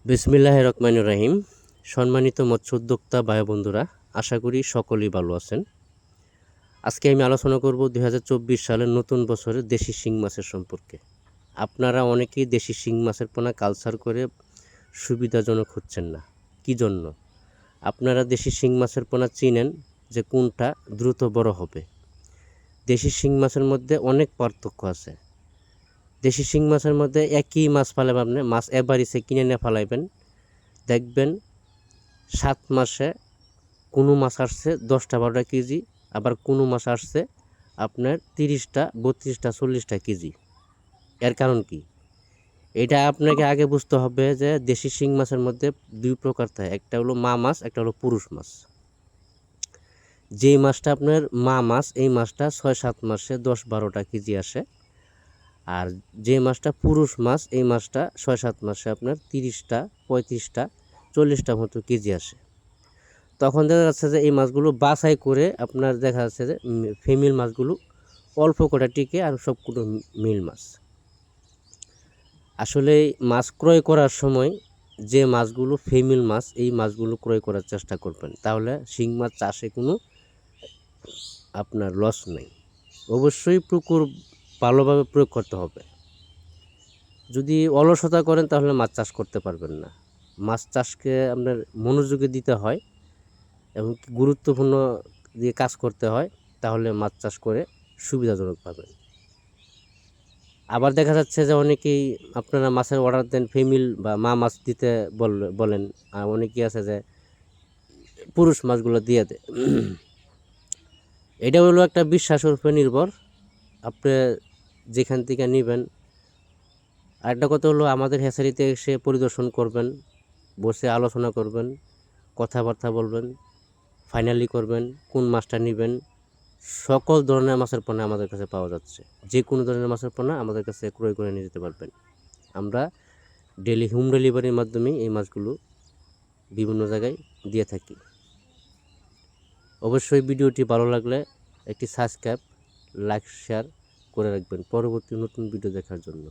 বিসমিল্লাহির রহমানির রহিম। সম্মানিত মৎস্য উদ্যোক্তা ভাই বন্ধুরা, আশা করি সকলেই ভালো আছেন। আজকে আমি আলোচনা করব 2024 সালের নতুন বছরের দেশি শিং মাছের সম্পর্কে। আপনারা অনেকেই দেশি শিং মাছের পোনা কালচার করে সুবিধাজনক হচ্ছেন না। কি জন্য? আপনারা দেশি শিং মাছের পোনা চিনেন যে কোনটা দ্রুত বড় হবে। দেশি শিং মাছের মধ্যে অনেক পার্থক্য আছে। দেশি শিং মাছের মধ্যে একই মাছ ফালাবেন, আপনি মাছ এভারেজে কিনে নিয়ে ফালাইবেন, দেখবেন 7 মাসে কোনো মাছ আসছে 10-12 কেজি, আবার কোনো মাছ আসছে আপনার 30টা 32টা 40টা কেজি। এর কারণ কি? এটা আপনাকে আগে বুঝতে হবে যে দেশি শিং মাছের মধ্যে দুই প্রকার থাকে, একটা হলো মা মাছ, একটা হলো পুরুষ মাছ। যেই মাছটা আপনার মা মাছ, এই মাছটা 6-7 মাসে 10-12টা কেজি আসে, আর যে মাছটা পুরুষ মাছ, এই মাছটা 6-7 মাসে আপনার 30টা 35টা 40টা মতো কেজি আসে। তখন দেখা যাচ্ছে যে এই মাছগুলো বাছাই করে আপনার দেখা যাচ্ছে যে ফিমেল মাছগুলো অল্প করে টিকে, আর সবগুলো মেল মাছ। আসলে মাছ ক্রয় করার সময় যে মাছগুলো ফিমেল মাছ, এই মাছগুলো ক্রয় করার চেষ্টা করবেন, তাহলে শিং মাছ চাষে কোনো আপনার লস নেই। অবশ্যই পুকুর ভালোভাবে প্রয়োগ করতে হবে। যদি অলসতা করেন তাহলে মাছ চাষ করতে পারবেন না। মাছ চাষকে আপনার মনোযোগী দিতে হয় এবং গুরুত্বপূর্ণ দিয়ে কাজ করতে হয়, তাহলে মাছ চাষ করে সুবিধাজনক পাবেন। আবার দেখা যাচ্ছে যে অনেকেই আপনারা মাছের অর্ডার দেন, ফিমেল বা মা মাছ দিতে বলেন, আর অনেকেই আছে যে পুরুষ মাছগুলো দিয়ে দেয়। এটা হলো একটা বিশ্বাসের উপর নির্ভর, আপনি যেখান থেকে নেবেন। আরেকটা কথা হলো, আমাদের হ্যাচারিতে এসে পরিদর্শন করবেন, বসে আলোচনা করবেন, কথাবার্তা বলবেন, ফাইনালি করবেন কোন মাছটা নেবেন। সকল ধরনের মাছের পোনা আমাদের কাছে পাওয়া যাচ্ছে। যে কোনো ধরনের মাছের পোনা আমাদের কাছে ক্রয় করে নিয়ে যেতে পারবেন। আমরা ডেলি হোম ডেলিভারির মাধ্যমে এই মাছগুলো বিভিন্ন জায়গায় দিয়ে থাকি। অবশ্যই ভিডিওটি ভালো লাগলে একটি সাবস্ক্রাইব, লাইক, শেয়ার করে রাখবেন পরবর্তী নতুন ভিডিও দেখার জন্য।